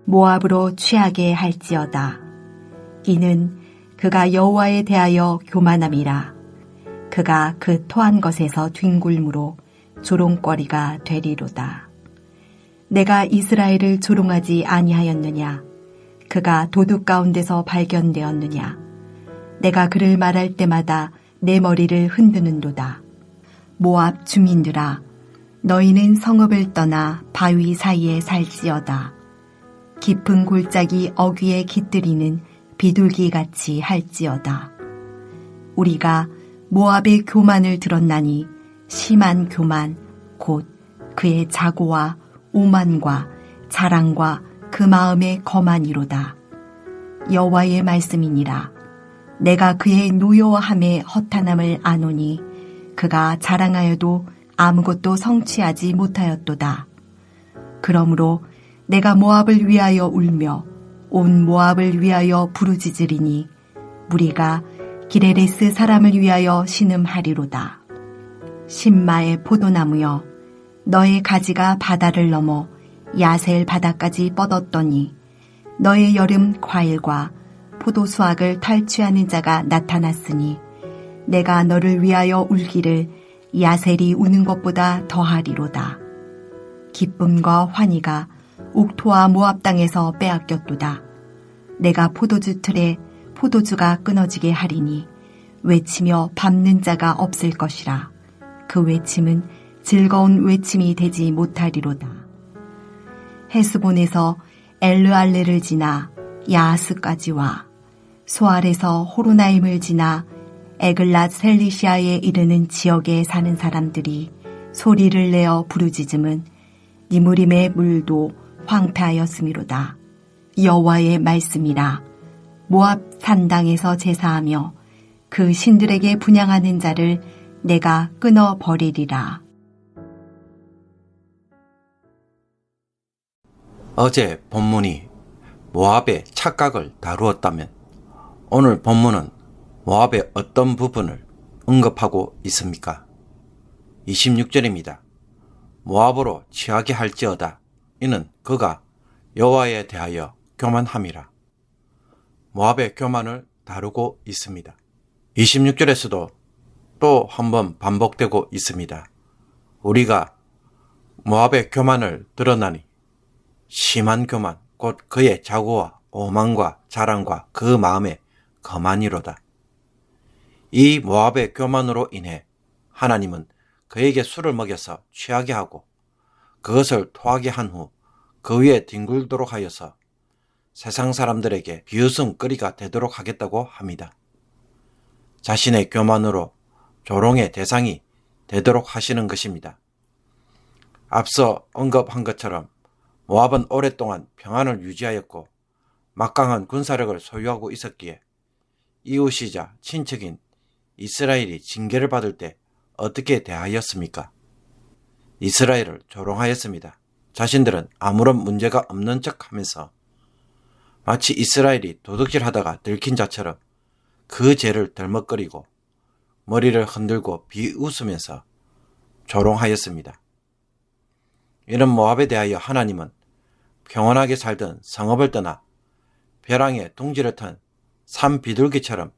모압으로 취하게 할지어다. 이는 그가 여호와에 대하여 교만함이라. 그가 그 토한 것에서 뒹굴므로 조롱거리가 되리로다. 내가 이스라엘을 조롱하지 아니하였느냐? 그가 도둑 가운데서 발견되었느냐? 내가 그를 말할 때마다 내 머리를 흔드는도다. 모압 주민들아, 너희는 성읍을 떠나 바위 사이에 살지어다. 깊은 골짜기 어귀에 깃들이는 비둘기같이 할지어다. 우리가 모압의 교만을 들었나니 심한 교만, 곧 그의 자고와 오만과 자랑과 그 마음의 거만이로다. 여호와의 말씀이니라. 내가 그의 노여함의 허탄함을 아노니 그가 자랑하여도 아무것도 성취하지 못하였도다. 그러므로 내가 모압을 위하여 울며 온 모압을 위하여 부르짖으리니 무리가 기레레스 사람을 위하여 신음하리로다. 신마의 포도나무여, 너의 가지가 바다를 넘어 야셀 바다까지 뻗었더니 너의 여름 과일과 포도 수확을 탈취하는 자가 나타났으니 내가 너를 위하여 울기를 야셀이 우는 것보다 더하리로다. 기쁨과 환희가 옥토와 모압 땅에서 빼앗겼도다. 내가 포도주 틀에 포도주가 끊어지게 하리니 외치며 밟는 자가 없을 것이라. 그 외침은 즐거운 외침이 되지 못하리로다. 헤스본에서 엘르알레를 지나 야하스까지 와 소알에서 호로나임을 지나 에글랏 셀리시아에 이르는 지역에 사는 사람들이 소리를 내어 부르짖음은 니무림의 물도 황폐하였음이로다. 여호와의 말씀이라. 모압 산당에서 제사하며 그 신들에게 분향하는 자를 내가 끊어버리리라. 어제 본문이 모압의 착각을 다루었다면 오늘 본문은 모압의 어떤 부분을 언급하고 있습니까? 26절입니다. 모압으로 취하게 할지어다. 이는 그가 여호와에 대하여 교만함이라. 모압의 교만을 다루고 있습니다. 26절에서도 또 한번 반복되고 있습니다. 우리가 모압의 교만을 드러나니 심한 교만, 곧 그의 자고와 오만과 자랑과 그 마음의 거만이로다. 이 모압의 교만으로 인해 하나님은 그에게 술을 먹여서 취하게 하고 그것을 토하게 한 후 그 위에 뒹굴도록 하여서 세상 사람들에게 비웃음거리가 되도록 하겠다고 합니다. 자신의 교만으로 조롱의 대상이 되도록 하시는 것입니다. 앞서 언급한 것처럼 모압은 오랫동안 평안을 유지하였고 막강한 군사력을 소유하고 있었기에 이웃이자 친척인 이스라엘이 징계를 받을 때 어떻게 대하였습니까? 이스라엘을 조롱하였습니다. 자신들은 아무런 문제가 없는 척하면서 마치 이스라엘이 도둑질하다가 들킨 자처럼 그 죄를 덜먹거리고 머리를 흔들고 비웃으면서 조롱하였습니다. 이런 모압에 대하여 하나님은 평온하게 살던 성읍을 떠나 벼랑에 둥지를 탄 산 비둘기처럼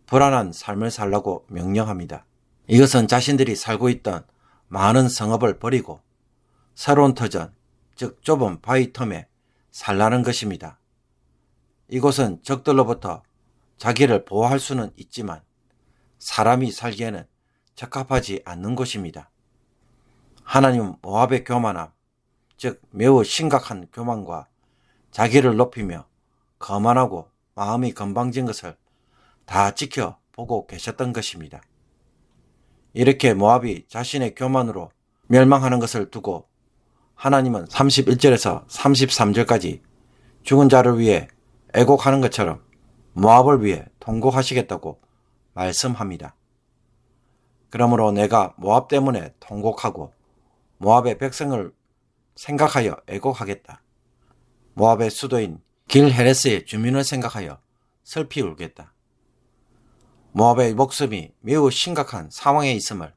불안한 삶을 살라고 명령합니다. 이것은 자신들이 살고 있던 많은 성읍을 버리고 새로운 터전, 즉 좁은 바위 틈에 살라는 것입니다. 이곳은 적들로부터 자기를 보호할 수는 있지만 사람이 살기에는 적합하지 않는 곳입니다. 하나님은 모압의 교만함, 즉 매우 심각한 교만과 자기를 높이며 거만하고 마음이 건방진 것을 다 지켜보고 계셨던 것입니다. 이렇게 모압이 자신의 교만으로 멸망하는 것을 두고 하나님은 31절에서 33절까지 죽은 자를 위해 애곡하는 것처럼 모압을 위해 통곡하시겠다고 말씀합니다. 그러므로 내가 모압 때문에 통곡하고 모압의 백성을 생각하여 애곡하겠다. 모압의 수도인 길헤레스의 주민을 생각하여 슬피 울겠다. 모압의 목숨이 매우 심각한 상황에 있음을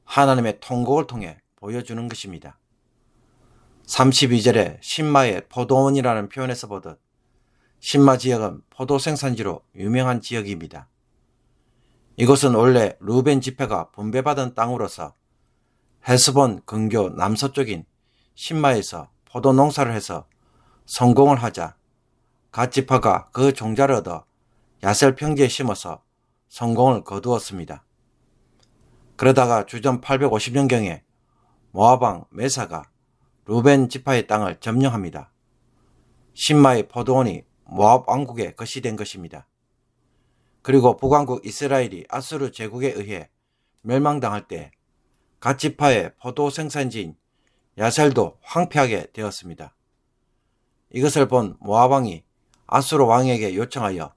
하나님의 통곡을 통해 보여주는 것입니다. 32절에 신마의 포도원이라는 표현에서 보듯 신마 지역은 포도 생산지로 유명한 지역입니다. 이곳은 원래 루벤 지파가 분배받은 땅으로서 헤스본 근교 남서쪽인 신마에서 포도 농사를 해서 성공을 하자 갓 지파가 그 종자를 얻어 야셀 평지에 심어서 성공을 거두었습니다. 그러다가 주전 850년경에 모압 왕 메사가 루벤 지파의 땅을 점령합니다. 신마의 포도원이 모압 왕국의 것이 된 것입니다. 그리고 북왕국 이스라엘이 아수르 제국에 의해 멸망당할 때 갓 지파의 포도 생산지인 야셀도 황폐하게 되었습니다. 이것을 본 모압 왕이 아수르 왕에게 요청하여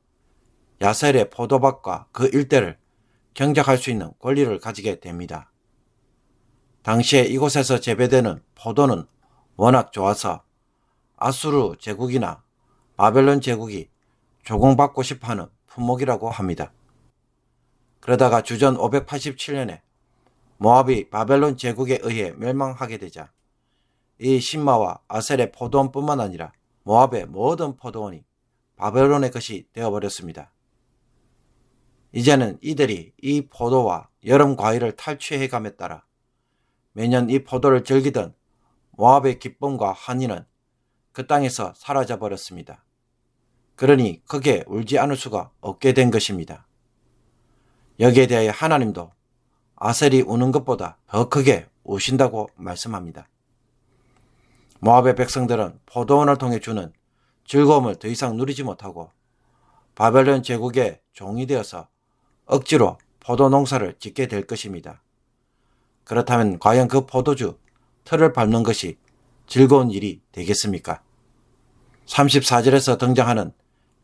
야셀의 포도밭과 그 일대를 경작할 수 있는 권리를 가지게 됩니다. 당시에 이곳에서 재배되는 포도는 워낙 좋아서 아수르 제국이나 바벨론 제국이 조공받고 싶어하는 품목이라고 합니다. 그러다가 주전 587년에 모압이 바벨론 제국에 의해 멸망하게 되자 이 신마와 아셀의 포도원뿐만 아니라 모압의 모든 포도원이 바벨론의 것이 되어버렸습니다. 이제는 이들이 이 포도와 여름 과일을 탈취해감에 따라 매년 이 포도를 즐기던 모압의 기쁨과 환희는 그 땅에서 사라져 버렸습니다. 그러니 크게 울지 않을 수가 없게 된 것입니다. 여기에 대하여 하나님도 아셀이 우는 것보다 더 크게 우신다고 말씀합니다. 모압의 백성들은 포도원을 통해 주는 즐거움을 더 이상 누리지 못하고 바벨론 제국의 종이 되어서 억지로 포도 농사를 짓게 될 것입니다. 그렇다면 과연 그 포도주 틀을 밟는 것이 즐거운 일이 되겠습니까? 34절에서 등장하는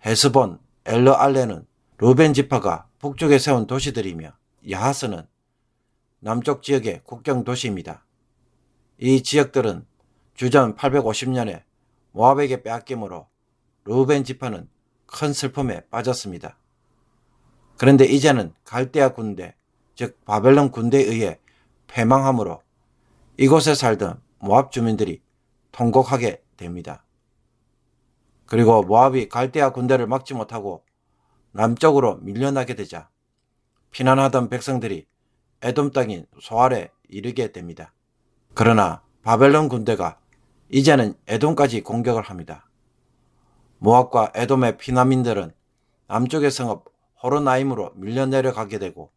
헤스본, 엘르알레는 루벤 지파가 북쪽에 세운 도시들이며 야하스는 남쪽 지역의 국경 도시입니다. 이 지역들은 주전 850년에 모압에게 빼앗김으로 루벤 지파는 큰 슬픔에 빠졌습니다. 그런데 이제는 갈대아 군대, 즉 바벨론 군대에 의해 패망함으로 이곳에 살던 모압 주민들이 통곡하게 됩니다. 그리고 모압이 갈대아 군대를 막지 못하고 남쪽으로 밀려나게 되자 피난하던 백성들이 에돔 땅인 소알에 이르게 됩니다. 그러나 바벨론 군대가 이제는 에돔까지 공격을 합니다. 모압과 에돔의 피난민들은 남쪽의 성읍 호로나임으로 밀려 내려가게 되고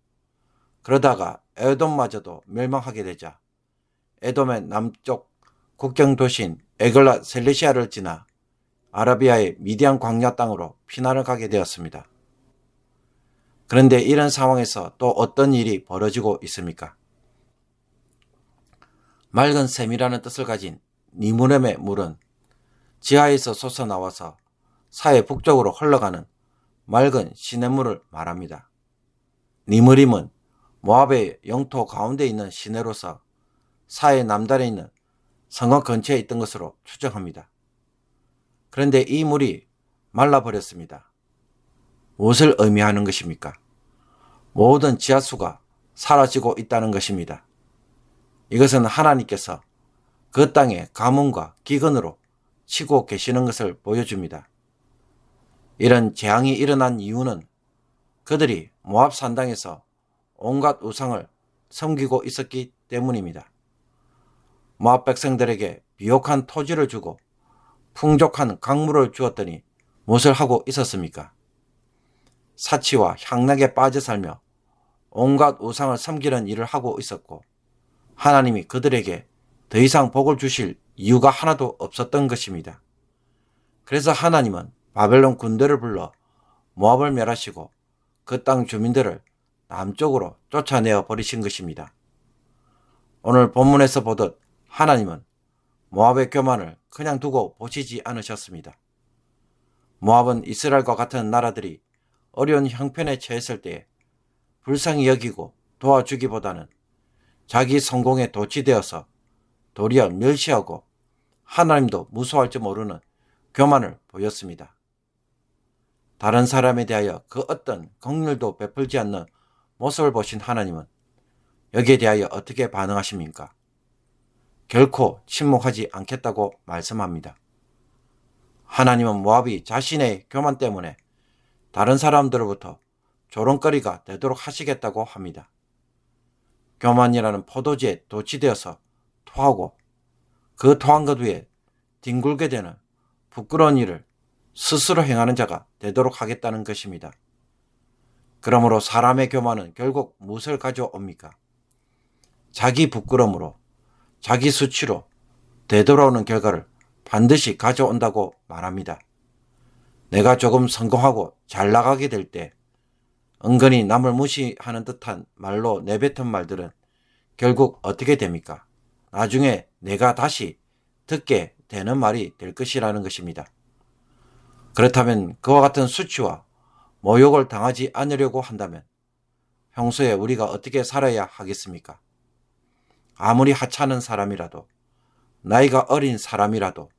그러다가 에돔마저도 멸망하게 되자 에돔의 남쪽 국경 도시인 에글랏 셀리시아를 지나 아라비아의 미디안 광야 땅으로 피난을 가게 되었습니다. 그런데 이런 상황에서 또 어떤 일이 벌어지고 있습니까? 맑은 샘이라는 뜻을 가진 니무렘의 물은 지하에서 솟아나와서 사해 북쪽으로 흘러가는 맑은 시냇물을 말합니다. 니무림은 모압의 영토 가운데 있는 시내로서 사해 남단에 있는 성읍 근처에 있던 것으로 추정합니다. 그런데 이 물이 말라버렸습니다. 무엇을 의미하는 것입니까? 모든 지하수가 사라지고 있다는 것입니다. 이것은 하나님께서 그 땅에 가뭄과 기근으로 치고 계시는 것을 보여줍니다. 이런 재앙이 일어난 이유는 그들이 모압 산당에서 온갖 우상을 섬기고 있었기 때문입니다. 모압 백성들에게 비옥한 토지를 주고 풍족한 강물을 주었더니 무엇을 하고 있었습니까? 사치와 향락에 빠져 살며 온갖 우상을 섬기는 일을 하고 있었고 하나님이 그들에게 더 이상 복을 주실 이유가 하나도 없었던 것입니다. 그래서 하나님은 바벨론 군대를 불러 모압을 멸하시고 그 땅 주민들을 남쪽으로 쫓아내어 버리신 것입니다. 오늘 본문에서 보듯 하나님은 모압의 교만을 그냥 두고 보시지 않으셨습니다. 모압은 이스라엘과 같은 나라들이 어려운 형편에 처했을 때에 불쌍히 여기고 도와주기보다는 자기 성공에 도취되어서 도리어 멸시하고 하나님도 무서워할 줄 모르는 교만을 보였습니다. 다른 사람에 대하여 그 어떤 긍휼도 베풀지 않는 모습을 보신 하나님은 여기에 대하여 어떻게 반응하십니까? 결코 침묵하지 않겠다고 말씀합니다. 하나님은 모압이 자신의 교만 때문에 다른 사람들로부터 조롱거리가 되도록 하시겠다고 합니다. 교만이라는 포도주에 도취되어서 토하고 그 토한 것 위에 뒹굴게 되는 부끄러운 일을 스스로 행하는 자가 되도록 하겠다는 것입니다. 그러므로 사람의 교만은 결국 무엇을 가져옵니까? 자기 부끄러움으로, 자기 수치로 되돌아오는 결과를 반드시 가져온다고 말합니다. 내가 조금 성공하고 잘 나가게 될 때 은근히 남을 무시하는 듯한 말로 내뱉은 말들은 결국 어떻게 됩니까? 나중에 내가 다시 듣게 되는 말이 될 것이라는 것입니다. 그렇다면 그와 같은 수치와 모욕을 당하지 않으려고 한다면 평소에 우리가 어떻게 살아야 하겠습니까? 아무리 하찮은 사람이라도, 나이가 어린 사람이라도,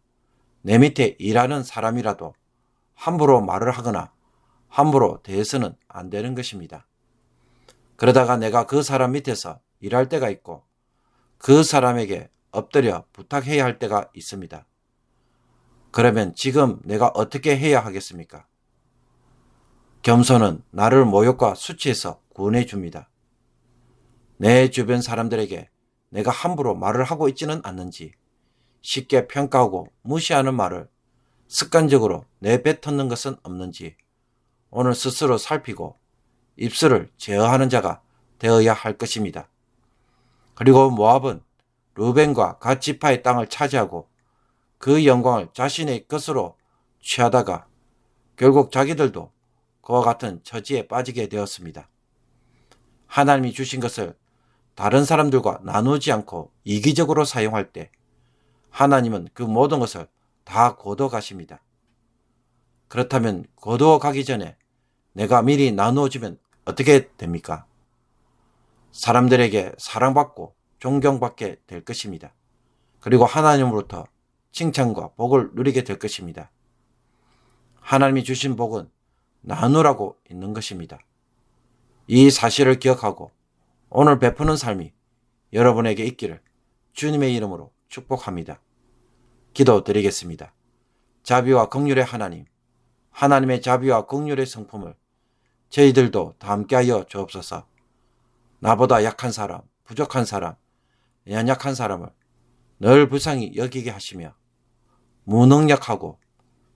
내 밑에 일하는 사람이라도 함부로 말을 하거나 함부로 대해서는 안 되는 것입니다. 그러다가 내가 그 사람 밑에서 일할 때가 있고 그 사람에게 엎드려 부탁해야 할 때가 있습니다. 그러면 지금 내가 어떻게 해야 하겠습니까? 겸손은 나를 모욕과 수치에서 구원해 줍니다. 내 주변 사람들에게 내가 함부로 말을 하고 있지는 않는지, 쉽게 평가하고 무시하는 말을 습관적으로 내뱉는 것은 없는지 오늘 스스로 살피고 입술을 제어하는 자가 되어야 할 것입니다. 그리고 모압은 르벤과 갓 지파의 땅을 차지하고 그 영광을 자신의 것으로 취하다가 결국 자기들도 그와 같은 처지에 빠지게 되었습니다. 하나님이 주신 것을 다른 사람들과 나누지 않고 이기적으로 사용할 때 하나님은 그 모든 것을 다 거둬 가십니다. 그렇다면 거두어 가기 전에 내가 미리 나누어 주면 어떻게 됩니까? 사람들에게 사랑받고 존경받게 될 것입니다. 그리고 하나님으로부터 칭찬과 복을 누리게 될 것입니다. 하나님이 주신 복은 나누라고 있는 것입니다. 이 사실을 기억하고 오늘 베푸는 삶이 여러분에게 있기를 주님의 이름으로 축복합니다. 기도드리겠습니다. 자비와 긍휼의 하나님, 하나님의 자비와 긍휼의 성품을 저희들도 다 함께하여 주옵소서. 나보다 약한 사람, 부족한 사람, 연약한 사람을 늘 불쌍히 여기게 하시며 무능력하고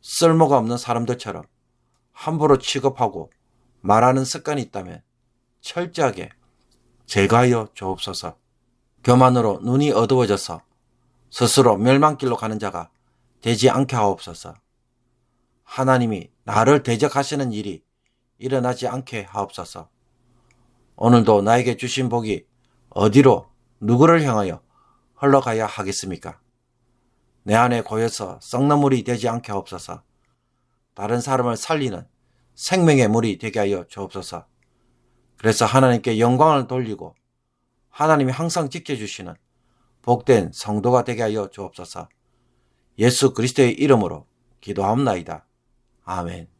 쓸모가 없는 사람들처럼 함부로 취급하고 말하는 습관이 있다면 철저하게 제거하여 주옵소서. 교만으로 눈이 어두워져서 스스로 멸망길로 가는 자가 되지 않게 하옵소서. 하나님이 나를 대적하시는 일이 일어나지 않게 하옵소서. 오늘도 나에게 주신 복이 어디로 누구를 향하여 흘러가야 하겠습니까? 내 안에 고여서 썩는 물이 되지 않게 하옵소서. 다른 사람을 살리는 생명의 물이 되게 하여 주옵소서. 그래서 하나님께 영광을 돌리고 하나님이 항상 지켜주시는 복된 성도가 되게 하여 주옵소서. 예수 그리스도의 이름으로 기도하옵나이다. 아멘.